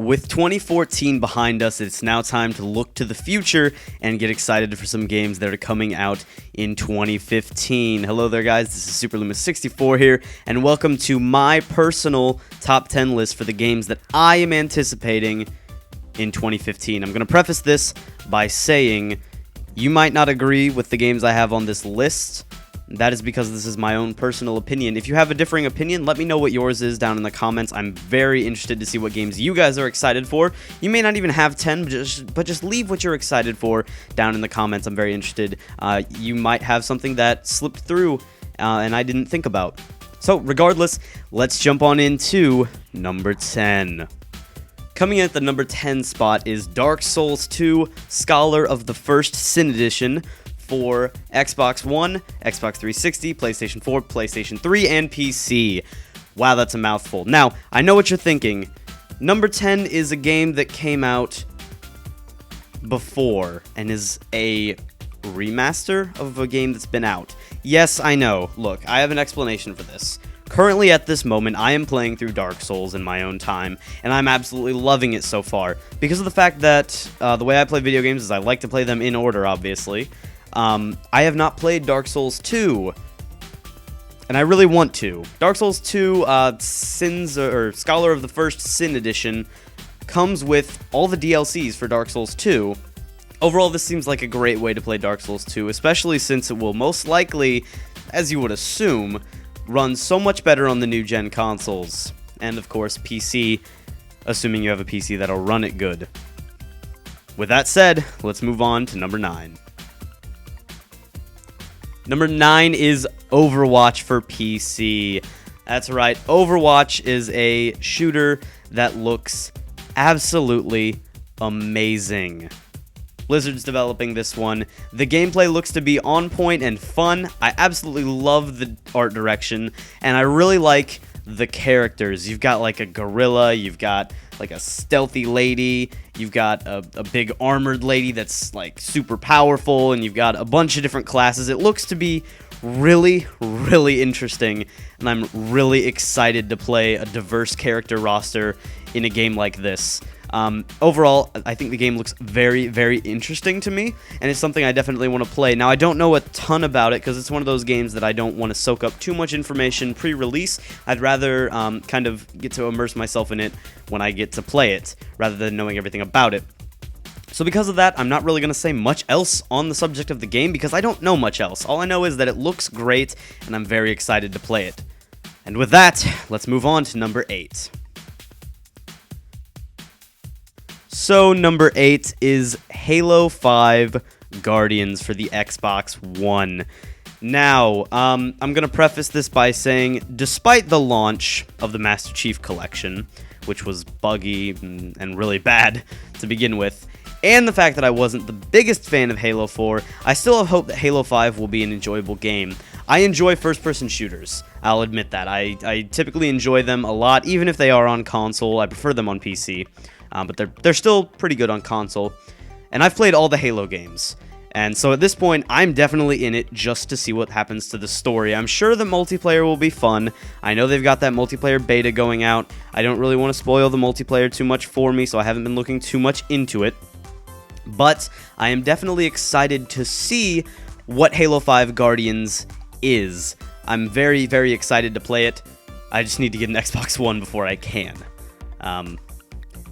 With 2014 behind us, it's now time to look to the future and get excited for some games that are coming out in 2015. Hello there, guys. This is SuperLumis64 here, and welcome to my personal top 10 list for the games that I am anticipating in 2015. I'm going to preface this by saying you might not agree with the games I have on this list. That is because this is my own personal opinion. If you have a differing opinion, let me know what yours is down in the comments. I'm very interested to see what games you guys are excited for. You may not even have 10, but just leave what you're excited for down in the comments. I'm very interested. You might have something that slipped through and I didn't think about. So regardless, let's jump on into number 10. Coming in at the number 10 spot is Dark Souls 2 Scholar of the First Sin Edition for Xbox One, Xbox 360, PlayStation 4, PlayStation 3, and PC. Wow, that's a mouthful. Now, I know what you're thinking. Number 10 is a game that came out before and is a remaster of a game that's been out. Yes, I know. Look, I have an explanation for this. Currently, at this moment, I am playing through Dark Souls in my own time, and I'm absolutely loving it so far. Because of the fact that the way I play video games is I like to play them in order, obviously. I have not played Dark Souls 2, and I really want to. Dark Souls 2 Scholar of the First Sin Edition comes with all the DLCs for Dark Souls 2. Overall, this seems like a great way to play Dark Souls 2, especially since it will most likely, as you would assume, run so much better on the new gen consoles. And of course, PC, assuming you have a PC that'll run it good. With that said, let's move on to number 9. Number 9 is Overwatch for PC. That's right, Overwatch is a shooter that looks absolutely amazing. Blizzard's developing this one. The gameplay looks to be on point and fun. I absolutely love the art direction, and I really like the characters. You've got like a gorilla, you've got like a stealthy lady, you've got a big armored lady that's like super powerful, and you've got a bunch of different classes. It looks to be really, really interesting, and I'm really excited to play a diverse character roster in a game like this. Overall, I think the game looks very, very interesting to me, and it's something I definitely want to play. Now, I don't know a ton about it because it's one of those games that I don't want to soak up too much information pre-release. I'd rather kind of get to immerse myself in it when I get to play it, rather than knowing everything about it. So because of that, I'm not really going to say much else on the subject of the game because I don't know much else. All I know is that it looks great, and I'm very excited to play it. And with that, let's move on to number 8. So, number 8 is Halo 5 Guardians for the Xbox One. Now, I'm going to preface this by saying, despite the launch of the Master Chief Collection, which was buggy and really bad to begin with, and the fact that I wasn't the biggest fan of Halo 4, I still have hope that Halo 5 will be an enjoyable game. I enjoy first-person shooters, I'll admit that. I typically enjoy them a lot, even if they are on console. I prefer them on PC. But they're still pretty good on console, and I've played all the Halo games, and so at this point, I'm definitely in it just to see what happens to the story. I'm sure the multiplayer will be fun. I know they've got that multiplayer beta going out. I don't really want to spoil the multiplayer too much for me, so I haven't been looking too much into it, but I am definitely excited to see what Halo 5 Guardians is. I'm very, very excited to play it. I just need to get an Xbox One before I can.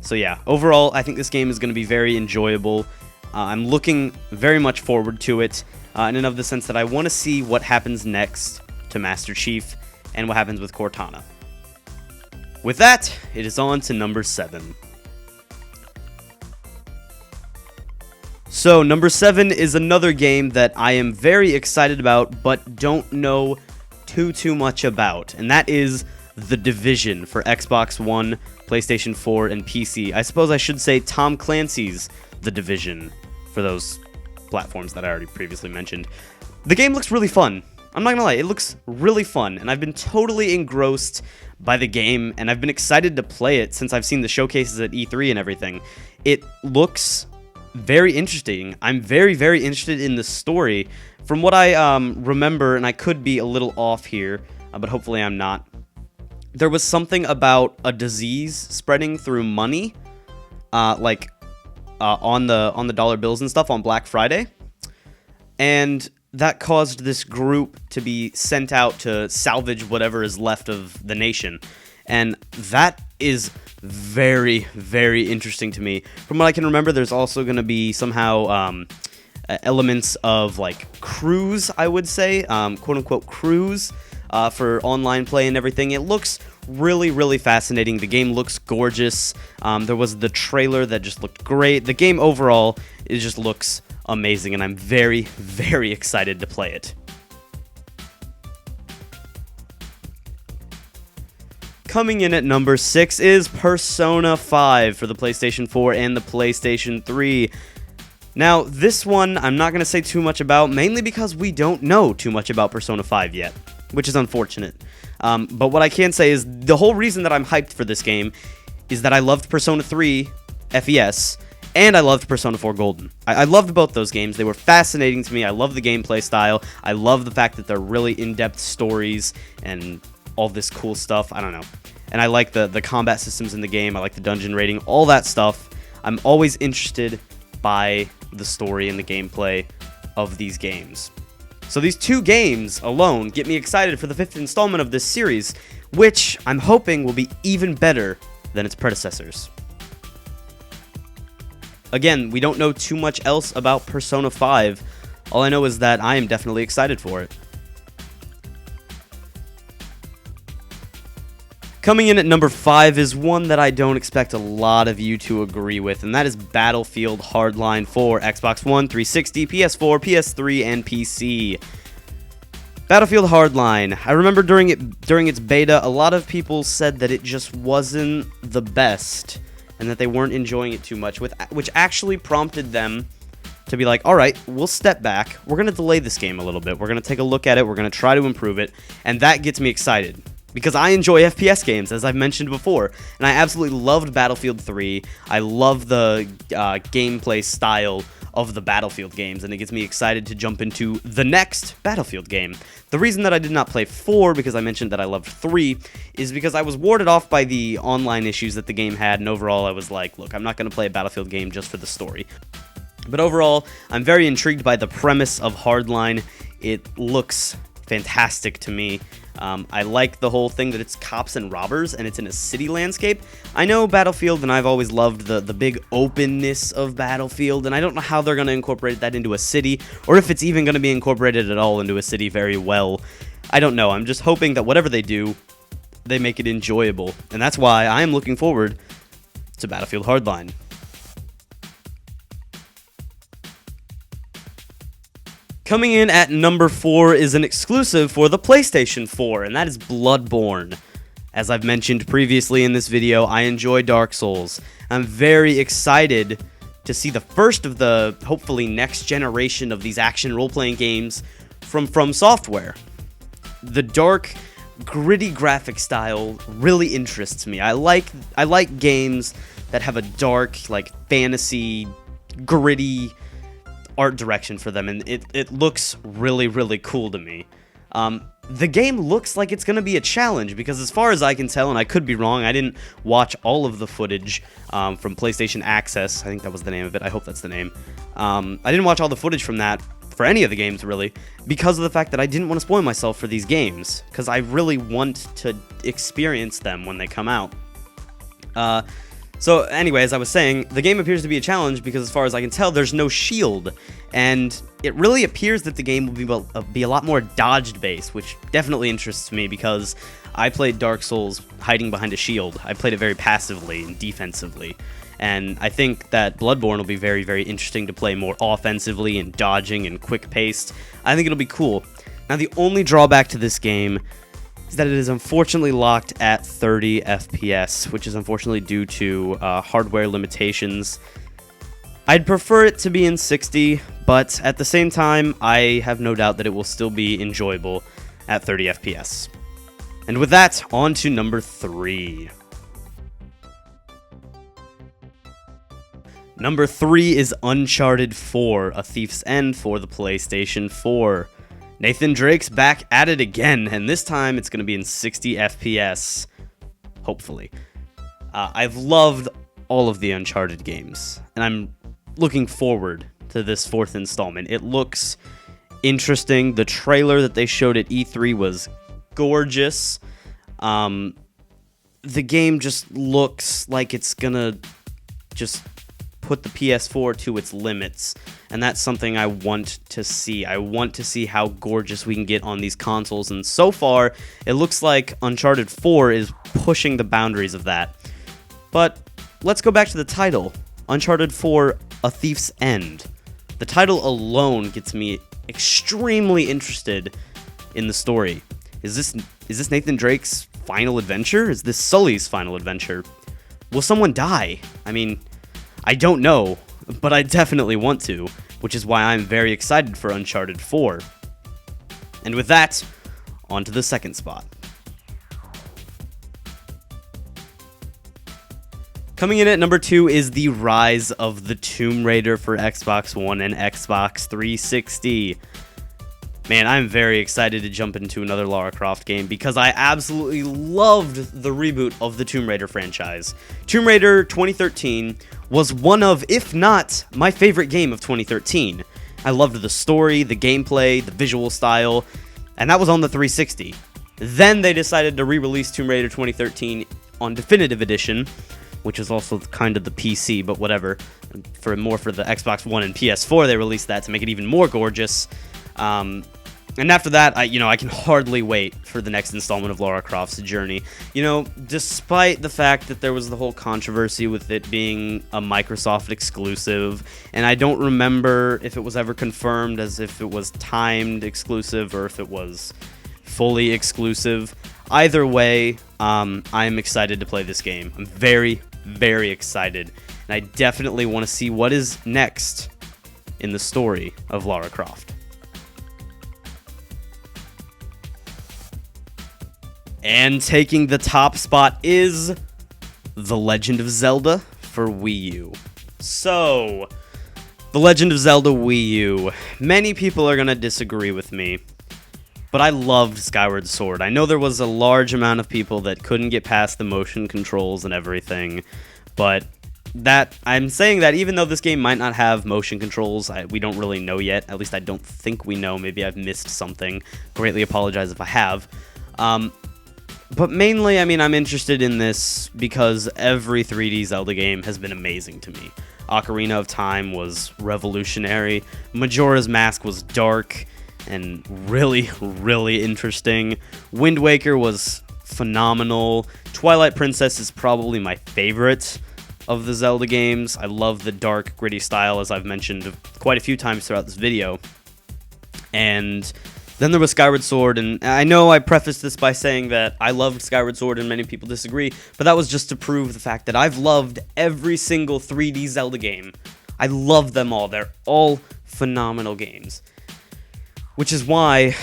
So yeah, overall, I think this game is going to be very enjoyable. I'm looking very much forward to it, in and of the sense that I want to see what happens next to Master Chief and what happens with Cortana. With that, it is on to number 7. So, number 7 is another game that I am very excited about, but don't know too much about, and that is The Division for Xbox One, PlayStation 4, and PC. I suppose I should say Tom Clancy's The Division for those platforms that I already previously mentioned. The game looks really fun. I'm not gonna lie, it looks really fun, and I've been totally engrossed by the game, and I've been excited to play it since I've seen the showcases at E3 and everything. It looks very interesting. I'm very, very interested in the story. From what I remember, and I could be a little off here, but hopefully I'm not, there was something about a disease spreading through money on the dollar bills and stuff on Black Friday, and that caused this group to be sent out to salvage whatever is left of the nation, and that is very, very interesting to me. From what I can remember, there's also going to be somehow elements of like crews, I would say, quote unquote crews, for online play and everything. It looks really, really fascinating. The game looks gorgeous. There was the trailer that just looked great. The game overall, it just looks amazing, and I'm very, very excited to play it. Coming in at number 6 is Persona 5 for the PlayStation 4 and the PlayStation 3. Now, this one I'm not going to say too much about, mainly because we don't know too much about Persona 5 yet, which is unfortunate. But what I can say is the whole reason that I'm hyped for this game is that I loved Persona 3 FES, and I loved Persona 4 Golden. I loved both those games. They were fascinating to me. I love the gameplay style. I love the fact that they're really in-depth stories and all this cool stuff. I don't know. And I like the combat systems in the game. I like the dungeon rating, all that stuff. I'm always interested by the story and the gameplay of these games. So these two games alone get me excited for the 5th installment of this series, which I'm hoping will be even better than its predecessors. Again, we don't know too much else about Persona 5. All I know is that I am definitely excited for it. Coming in at number 5 is one that I don't expect a lot of you to agree with, and that is Battlefield Hardline for Xbox One, 360, PS4, PS3, and PC. Battlefield Hardline. I remember during its beta, a lot of people said that it just wasn't the best, and that they weren't enjoying it too much, which actually prompted them to be like, alright, we'll step back, we're going to delay this game a little bit, we're going to take a look at it, we're going to try to improve it, and that gets me excited. Because I enjoy FPS games, as I've mentioned before, and I absolutely loved Battlefield 3. I love the gameplay style of the Battlefield games, and it gets me excited to jump into the next Battlefield game. The reason that I did not play 4, because I mentioned that I loved 3, is because I was warded off by the online issues that the game had, and overall I was like, look, I'm not going to play a Battlefield game just for the story. But overall, I'm very intrigued by the premise of Hardline. It looks fantastic to me. I like the whole thing that it's cops and robbers and it's in a city landscape. I know Battlefield, and I've always loved the big openness of Battlefield, and I don't know how they're going to incorporate that into a city, or if it's even going to be incorporated at all into a city very well. I don't know. I'm just hoping that whatever they do, they make it enjoyable, and that's why I am looking forward to Battlefield Hardline. Coming in at number 4 is an exclusive for the PlayStation 4, and that is Bloodborne. As I've mentioned previously in this video, I enjoy Dark Souls. I'm very excited to see the first of the, hopefully, next generation of these action role-playing games from Software. The dark, gritty graphic style really interests me. I like games that have a dark, like, fantasy, gritty art direction for them, and it looks really, really cool to me. The game looks like it's going to be a challenge, because as far as I can tell, and I could be wrong, I didn't watch all of the footage from PlayStation Access. I think that was the name of it. I hope that's the name. I didn't watch all the footage from that for any of the games, really, because of the fact that I didn't want to spoil myself for these games, because I really want to experience them when they come out. So anyway, as I was saying, the game appears to be a challenge because as far as I can tell, there's no shield, and it really appears that the game will be a lot more dodge-based, which definitely interests me because I played Dark Souls hiding behind a shield. I played it very passively and defensively, and I think that Bloodborne will be very, very interesting to play more offensively and dodging and quick-paced. I think it'll be cool. Now, the only drawback to this game is that it is unfortunately locked at 30 FPS, which is unfortunately due to hardware limitations. I'd prefer it to be in 60, but at the same time, I have no doubt that it will still be enjoyable at 30 FPS. And with that, on to number 3. Number 3 is Uncharted 4, A Thief's End for the PlayStation 4. Nathan Drake's back at it again, and this time it's going to be in 60 FPS, hopefully. I've loved all of the Uncharted games, and I'm looking forward to this 4th installment. It looks interesting. The trailer that they showed at E3 was gorgeous. The game just looks like it's gonna just put the PS4 to its limits, and that's something I want to see. I want to see how gorgeous we can get on these consoles, and so far, it looks like Uncharted 4 is pushing the boundaries of that. But let's go back to the title, Uncharted 4: A Thief's End. The title alone gets me extremely interested in the story. Is this Nathan Drake's final adventure? Is this Sully's final adventure? Will someone die? I mean, I don't know, but I definitely want to, which is why I'm very excited for Uncharted 4. And with that, on to the second spot. Coming in at number 2 is The Rise of the Tomb Raider for Xbox One and Xbox 360. Man, I'm very excited to jump into another Lara Croft game because I absolutely loved the reboot of the Tomb Raider franchise. Tomb Raider 2013 was one of, if not, my favorite game of 2013. I loved the story, the gameplay, the visual style, and that was on the 360. Then they decided to re-release Tomb Raider 2013 on Definitive Edition, which is also kind of the PC, but whatever. For the Xbox One and PS4, they released that to make it even more gorgeous. And after that, I can hardly wait for the next installment of Lara Croft's journey. Despite the fact that there was the whole controversy with it being a Microsoft exclusive, and I don't remember if it was ever confirmed as if it was timed exclusive or if it was fully exclusive. Either way, I'm excited to play this game. I'm very, very excited, and I definitely want to see what is next in the story of Lara Croft. And taking the top spot is The Legend of Zelda for Wii U. So, The Legend of Zelda Wii U. Many people are going to disagree with me, but I loved Skyward Sword. I know there was a large amount of people that couldn't get past the motion controls and everything, but I'm saying that even though this game might not have motion controls, we don't really know yet. At least I don't think we know. Maybe I've missed something. Greatly apologize if I have. But mainly, I'm interested in this because every 3D Zelda game has been amazing to me. Ocarina of Time was revolutionary. Majora's Mask was dark and really, really interesting. Wind Waker was phenomenal. Twilight Princess is probably my favorite of the Zelda games. I love the dark, gritty style, as I've mentioned quite a few times throughout this video. And then there was Skyward Sword, and I know I prefaced this by saying that I loved Skyward Sword and many people disagree, but that was just to prove the fact that I've loved every single 3D Zelda game. I love them all. They're all phenomenal games. Which is why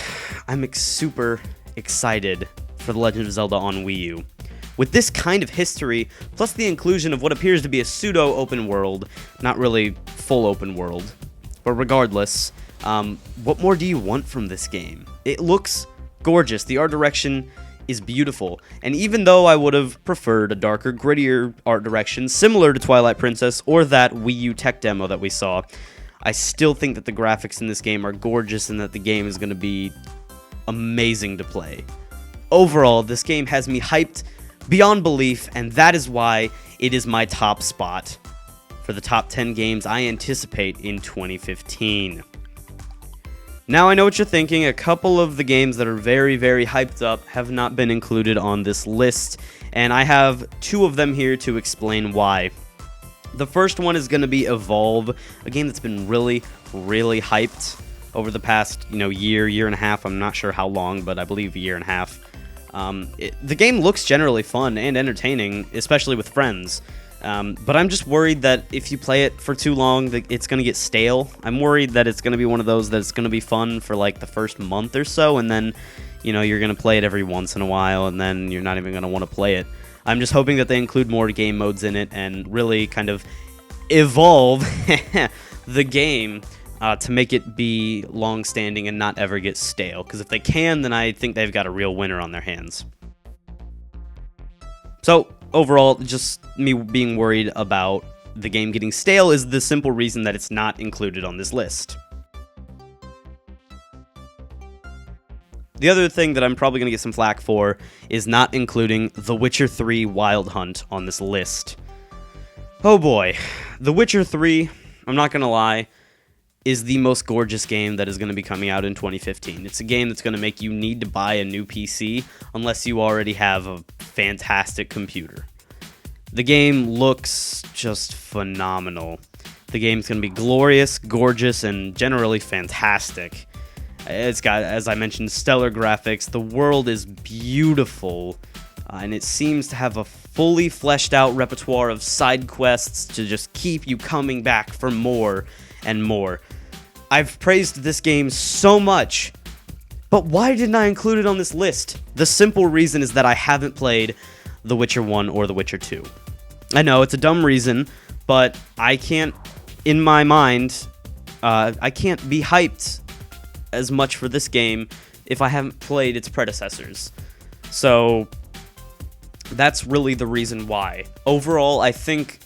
I'm super excited for The Legend of Zelda on Wii U. With this kind of history, plus the inclusion of what appears to be a pseudo-open world, not really full open world, but regardless, what more do you want from this game? It looks gorgeous. The art direction is beautiful. And even though I would have preferred a darker, grittier art direction, similar to Twilight Princess or that Wii U tech demo that we saw, I still think that the graphics in this game are gorgeous and that the game is going to be amazing to play. Overall, this game has me hyped beyond belief, and that is why it is my top spot for the top 10 games I anticipate in 2015. Now I know what you're thinking, a couple of the games that are very, very hyped up have not been included on this list, and I have two of them here to explain why. The first one is going to be Evolve, a game that's been really, really hyped over the past, year and a half. I'm not sure how long, but I believe a year and a half. The game looks generally fun and entertaining, especially with friends. But I'm just worried that if you play it for too long, that it's going to get stale. I'm worried that it's going to be one of those that's going to be fun for like the first month or so, and then, you're going to play it every once in a while, and then you're not even going to want to play it. I'm just hoping that they include more game modes in it and really kind of evolve the game to make it be long-standing and not ever get stale. Because if they can, then I think they've got a real winner on their hands. So, overall, just me being worried about the game getting stale is the simple reason that it's not included on this list. The other thing that I'm probably going to get some flack for is not including The Witcher 3 Wild Hunt on this list. Oh boy, The Witcher 3, I'm not going to lie, is the most gorgeous game that is going to be coming out in 2015. It's a game that's going to make you need to buy a new PC unless you already have a fantastic computer. The game looks just phenomenal. The game's going to be glorious, gorgeous, and generally fantastic. It's got, as I mentioned, stellar graphics. The world is beautiful, and it seems to have a fully fleshed out repertoire of side quests to just keep you coming back for more and more. I've praised this game so much, but why didn't I include it on this list? The simple reason is that I haven't played The Witcher 1 or The Witcher 2. I know, it's a dumb reason, but I can't, in my mind, I can't be hyped as much for this game if I haven't played its predecessors. So that's really the reason why. Overall, I think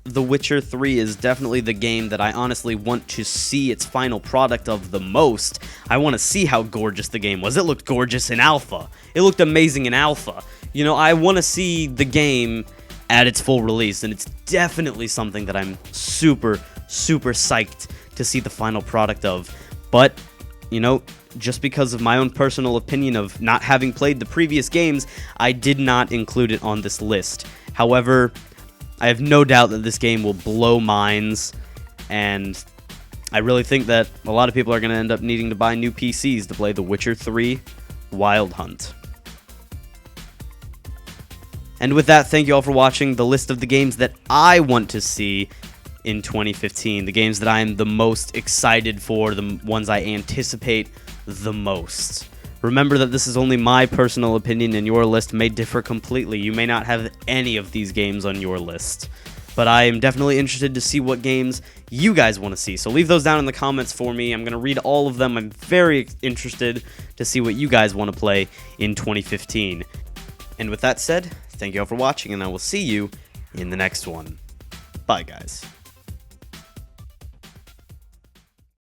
The Witcher 3 is definitely the game that I honestly want to see its final product of the most. I want to see how gorgeous the game was. It looked gorgeous in alpha. It looked amazing in alpha. You know, I want to see the game at its full release, and it's definitely something that I'm super, super psyched to see the final product of. But you know, just because of my own personal opinion of not having played the previous games, I did not include it on this list. However, I have no doubt that this game will blow minds, and I really think that a lot of people are going to end up needing to buy new PCs to play The Witcher 3 Wild Hunt. And with that, thank you all for watching the list of the games that I want to see in 2015, the games that I am the most excited for, the ones I anticipate the most. Remember that this is only my personal opinion, and your list may differ completely. You may not have any of these games on your list, but I am definitely interested to see what games you guys want to see. So leave those down in the comments for me. I'm going to read all of them. I'm very interested to see what you guys want to play in 2015. And with that said, thank you all for watching, and I will see you in the next one. Bye, guys.